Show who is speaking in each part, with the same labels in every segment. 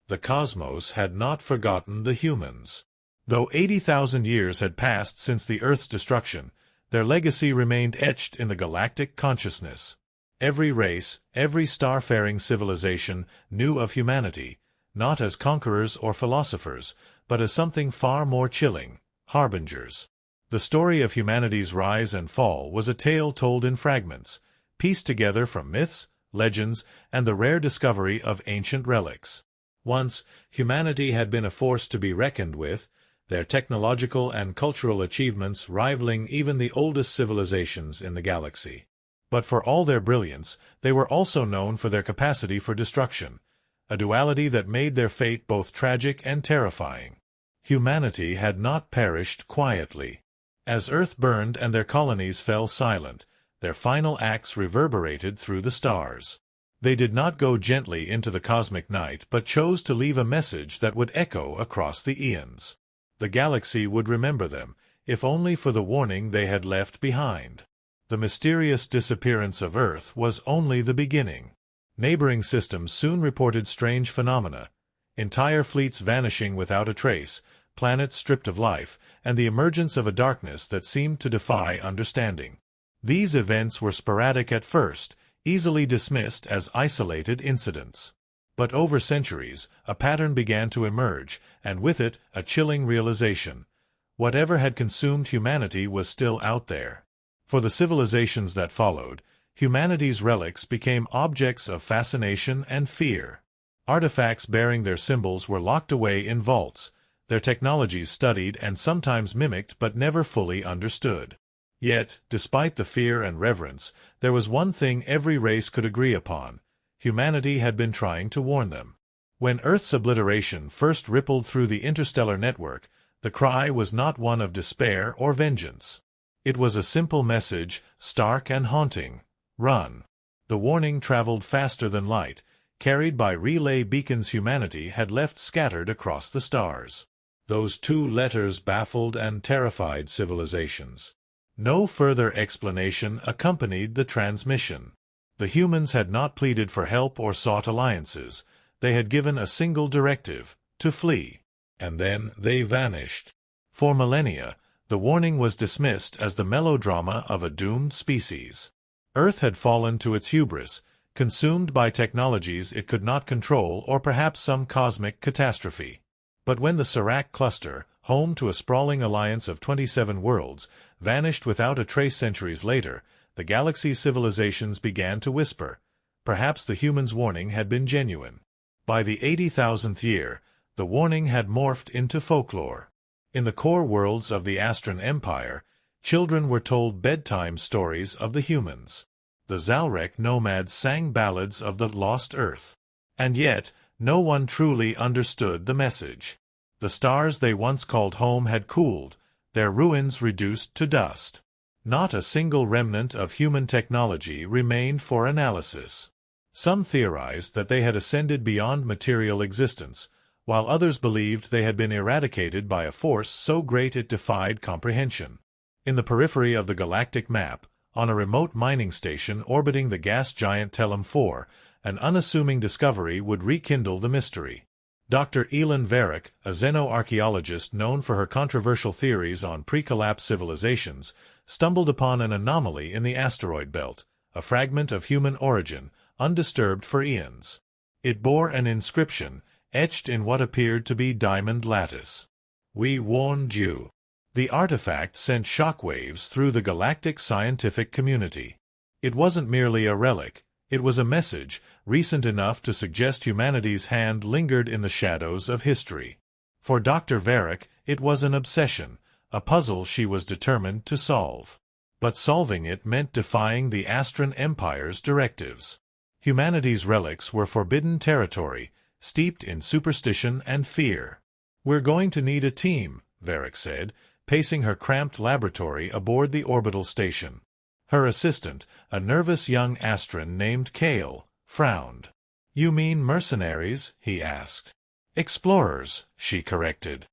Speaker 1: The cosmos had not forgotten the humans. Though 80,000 years had passed since the Earth's destruction, their legacy remained etched in the galactic consciousness. Every race, every starfaring civilization knew of humanity, not as conquerors or philosophers, but as something far more chilling, harbingers. The story of humanity's rise and fall was a tale told in fragments, pieced together from myths, legends, and the rare discovery of ancient relics. Once, humanity had been a force to be reckoned with, their technological and cultural achievements rivaling even the oldest civilizations in the galaxy. But for all their brilliance, they were also known for their capacity for destruction, a duality that made their fate both tragic and terrifying. Humanity had not perished quietly. As Earth burned and their colonies fell silent, their final acts reverberated through the stars. They did not go gently into the cosmic night but chose to leave a message that would echo across the eons. The galaxy would remember them, if only for the warning they had left behind. The mysterious disappearance of Earth was only the beginning. Neighboring systems soon reported strange phenomena, entire fleets vanishing without a trace, planets stripped of life, and the emergence of a darkness that seemed to defy understanding. These events were sporadic at first, easily dismissed as isolated incidents. But over centuries, a pattern began to emerge, and with it, a chilling realization. Whatever had consumed humanity was still out there. For the civilizations that followed, humanity's relics became objects of fascination and fear. Artifacts bearing their symbols were locked away in vaults, their technologies studied and sometimes mimicked but never fully understood. Yet, despite the fear and reverence, there was one thing every race could agree upon. Humanity had been trying to warn them. When Earth's obliteration first rippled through the interstellar network, the cry was not one of despair or vengeance. It was a simple message, stark and haunting: run. The warning traveled faster than light, carried by relay beacons humanity had left scattered across the stars. Those 2 letters baffled and terrified civilizations. No further explanation accompanied the transmission. The humans had not pleaded for help or sought alliances. They had given a single directive: to flee. And then they vanished. For millennia, the warning was dismissed as the melodrama of a doomed species. Earth had fallen to its hubris, consumed by technologies it could not control or perhaps some cosmic catastrophe. But when the Serac cluster, home to a sprawling alliance of 27 worlds, vanished without a trace centuries later, the galaxy's civilizations began to whisper. Perhaps the humans' warning had been genuine. By the 80,000th year, the warning had morphed into folklore. In the core worlds of the Astran Empire, children were told bedtime stories of the humans. The Zalrek nomads sang ballads of the lost Earth. And yet, no one truly understood the message. The stars they once called home had cooled, their ruins reduced to dust. Not a single remnant of human technology remained for analysis. Some theorized that they had ascended beyond material existence, while others believed they had been eradicated by a force so great it defied comprehension. In the periphery of the galactic map, on a remote mining station orbiting the gas giant Telem 4, an unassuming discovery would rekindle the mystery. Dr. Elin Varric, a xenoarchaeologist known for her controversial theories on pre-collapse civilizations, stumbled upon an anomaly in the asteroid belt, a fragment of human origin, undisturbed for eons. It bore an inscription, etched in what appeared to be diamond lattice. "We warned you." The artifact sent shockwaves through the galactic scientific community. It wasn't merely a relic. It was a message, recent enough to suggest humanity's hand lingered in the shadows of history. For Dr. Varric, it was an obsession, a puzzle she was determined to solve. But solving it meant defying the Astran Empire's directives. Humanity's relics were forbidden territory, steeped in superstition and fear. "We're going to need a team," Varric said, pacing her cramped laboratory aboard the orbital station. Her assistant, a nervous young Astran named Kale, frowned. "You mean mercenaries?" he asked. "Explorers," she corrected.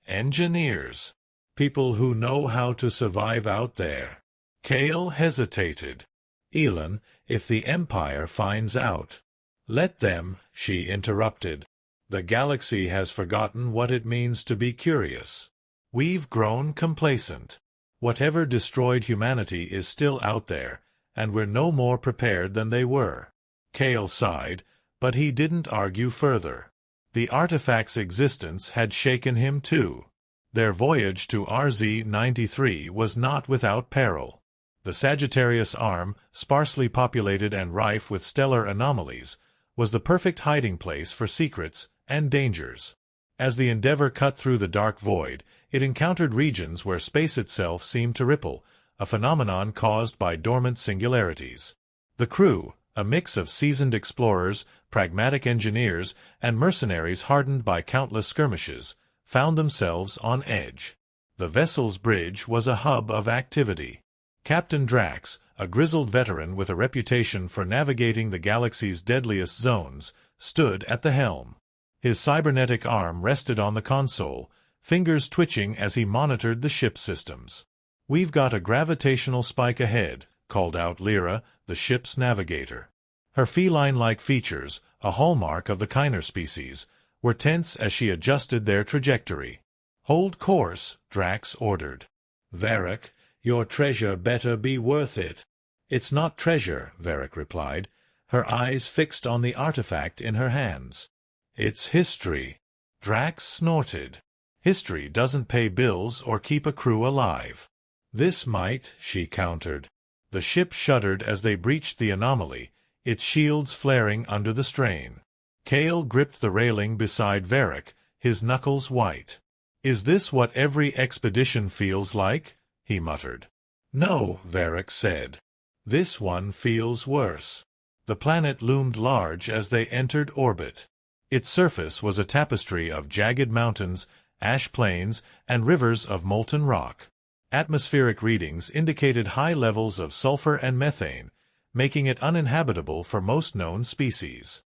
Speaker 1: "Engineers. People who know how to survive out there." Kale hesitated. "Elin, if the Empire finds out—" "Let them," she interrupted. The galaxy has forgotten what it means to be curious. We've grown complacent. Whatever destroyed humanity is still out there, and we're no more prepared than they were." Cale sighed, but he didn't argue further. The artifact's existence had shaken him too. Their voyage to RZ-93 was not without peril. The Sagittarius arm, sparsely populated and rife with stellar anomalies, was the perfect hiding place for secrets and dangers. As the Endeavour cut through the dark void, it encountered regions where space itself seemed to ripple, a phenomenon caused by dormant singularities. The crew, a mix of seasoned explorers, pragmatic engineers, and mercenaries hardened by countless skirmishes, found themselves on edge. The vessel's bridge was a hub of activity. Captain Drax, a grizzled veteran with a reputation for navigating the galaxy's deadliest zones, stood at the helm. His cybernetic arm rested on the console, fingers twitching as he monitored the ship's systems. "We've got a gravitational spike ahead," called out Lyra, the ship's navigator. Her feline-like features, a hallmark of the Kyner species, were tense as she adjusted their trajectory. "Hold course," Drax ordered. "Varric, your treasure better be worth it." "It's not treasure," Varric replied, her eyes fixed on the artifact in her hands. "It's history." Drax snorted. "History doesn't pay bills or keep a crew alive." "This might," she countered. The ship shuddered as they breached the anomaly, its shields flaring under the strain. Cale gripped the railing beside Varric, his knuckles white. "Is this what every expedition feels like?" he muttered. "No," Varric said. "This one feels worse." The planet loomed large as they entered orbit. Its surface was a tapestry of jagged mountains, ash plains, and rivers of molten rock. Atmospheric readings indicated high levels of sulfur and methane, making it uninhabitable for most known species.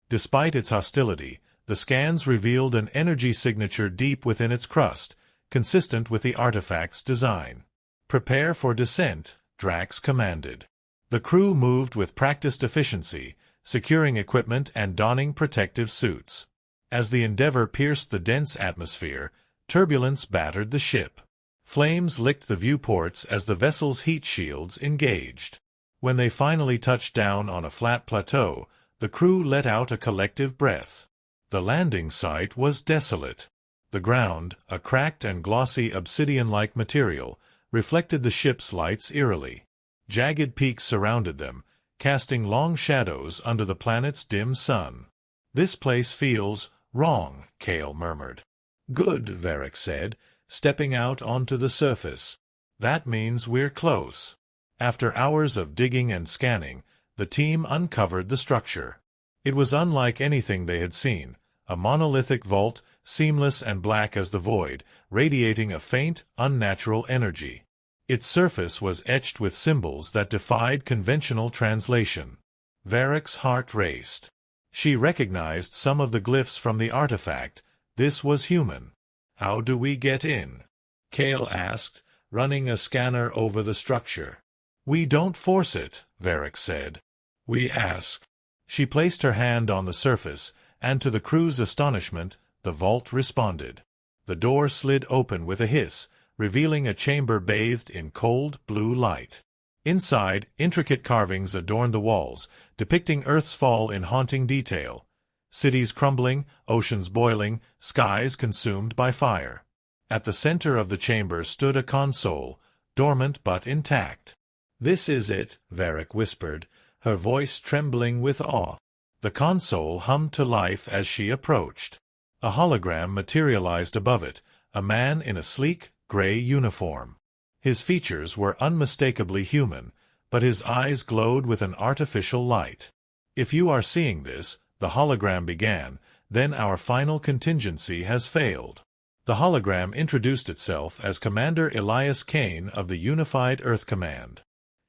Speaker 1: Despite its hostility, the scans revealed an energy signature deep within its crust, consistent with the artifact's design. "Prepare for descent," Drax commanded. The crew moved with practiced efficiency, securing equipment and donning protective suits. As the Endeavour pierced the dense atmosphere, turbulence battered the ship. Flames licked the viewports as the vessel's heat shields engaged. When they finally touched down on a flat plateau, the crew let out a collective breath. The landing site was desolate. The ground, a cracked and glossy obsidian-like material, reflected the ship's lights eerily. Jagged peaks surrounded them, casting long shadows under the planet's dim sun. "This place feels wrong," Cale murmured. "Good," Varric said, stepping out onto the surface. "That means we're close." After hours of digging and scanning, the team uncovered the structure. It was unlike anything they had seen, a monolithic vault, seamless and black as the void, radiating a faint, unnatural energy. Its surface was etched with symbols that defied conventional translation. Varric's heart raced. She recognized some of the glyphs from the artifact. This was human. "How do we get in?" Cale asked, running a scanner over the structure. "We don't force it," Varric said. "We ask." She placed her hand on the surface, and to the crew's astonishment, the vault responded. The door slid open with a hiss, revealing a chamber bathed in cold blue light. Inside, intricate carvings adorned the walls, depicting Earth's fall in haunting detail. Cities crumbling, oceans boiling, skies consumed by fire. At the center of the chamber stood a console, dormant but intact. "This is it," Varric whispered, her voice trembling with awe. The console hummed to life as she approached. A hologram materialized above it, a man in a sleek, gray uniform. His features were unmistakably human, but his eyes glowed with an artificial light. "If you are seeing this," the hologram began, "then our final contingency has failed." The hologram introduced itself as Commander Elias Kane of the Unified Earth Command.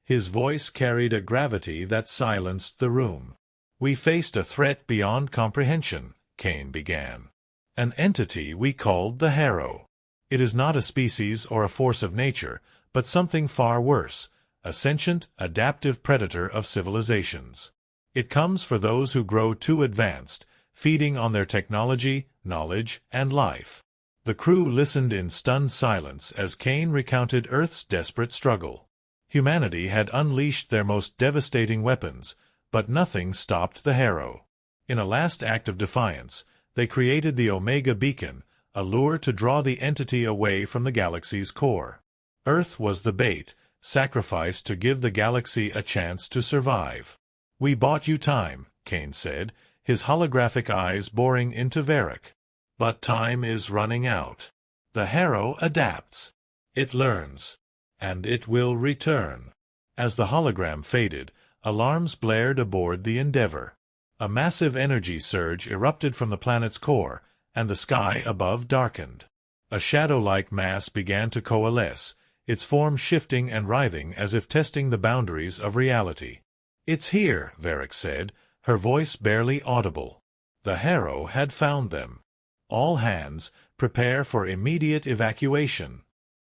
Speaker 1: His voice carried a gravity that silenced the room. "We faced a threat beyond comprehension," Kane began. "An entity we called the Harrow. It is not a species or a force of nature, but something far worse, a sentient, adaptive predator of civilizations. It comes for those who grow too advanced, feeding on their technology, knowledge, and life. The crew listened in stunned silence as Kane recounted Earth's desperate struggle. Humanity had unleashed their most devastating weapons, but nothing stopped the Harrow. In a last act of defiance, they created the Omega Beacon, a lure to draw the entity away from the galaxy's core. Earth was the bait, sacrificed to give the galaxy a chance to survive. "We bought you time," Kane said, his holographic eyes boring into Varric. "But time is running out. The Harrow adapts. It learns. And it will return." As the hologram faded, alarms blared aboard the Endeavour. A massive energy surge erupted from the planet's core, and the sky above darkened. A shadow-like mass began to coalesce, its form shifting and writhing as if testing the boundaries of reality. "It's here," Varric said, her voice barely audible. The Harrow had found them. "All hands, prepare for immediate evacuation,"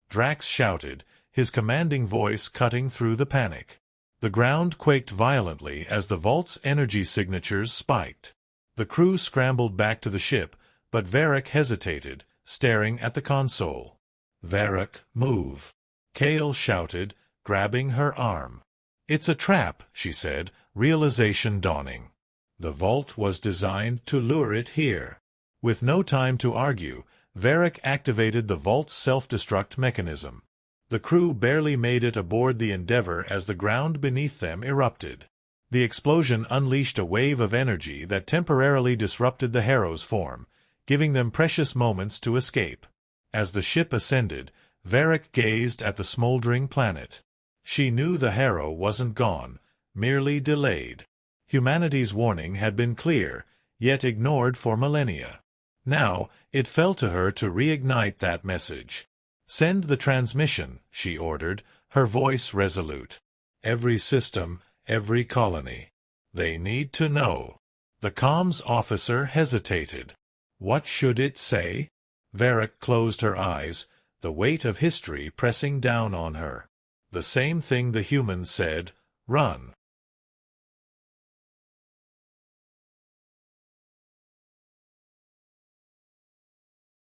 Speaker 1: Drax shouted, his commanding voice cutting through the panic. The ground quaked violently as the vault's energy signatures spiked. The crew scrambled back to the ship, but Varric hesitated, staring at the console. "Varric, move," Kale shouted, grabbing her arm. "It's a trap," she said, realization dawning. The vault was designed to lure it here. With no time to argue, Varric activated the vault's self-destruct mechanism. The crew barely made it aboard the Endeavour as the ground beneath them erupted. The explosion unleashed a wave of energy that temporarily disrupted the Harrow's form, giving them precious moments to escape. As the ship ascended, Varric gazed at the smoldering planet. She knew the Harrow wasn't gone, merely delayed. Humanity's warning had been clear, yet ignored for millennia. Now, it fell to her to reignite that message. "Send the transmission," she ordered, her voice resolute. "Every system, every colony. They need to know." The comms officer hesitated. What should it say? Varric closed her eyes, the weight of history pressing down on her. The same thing the humans said, "Run."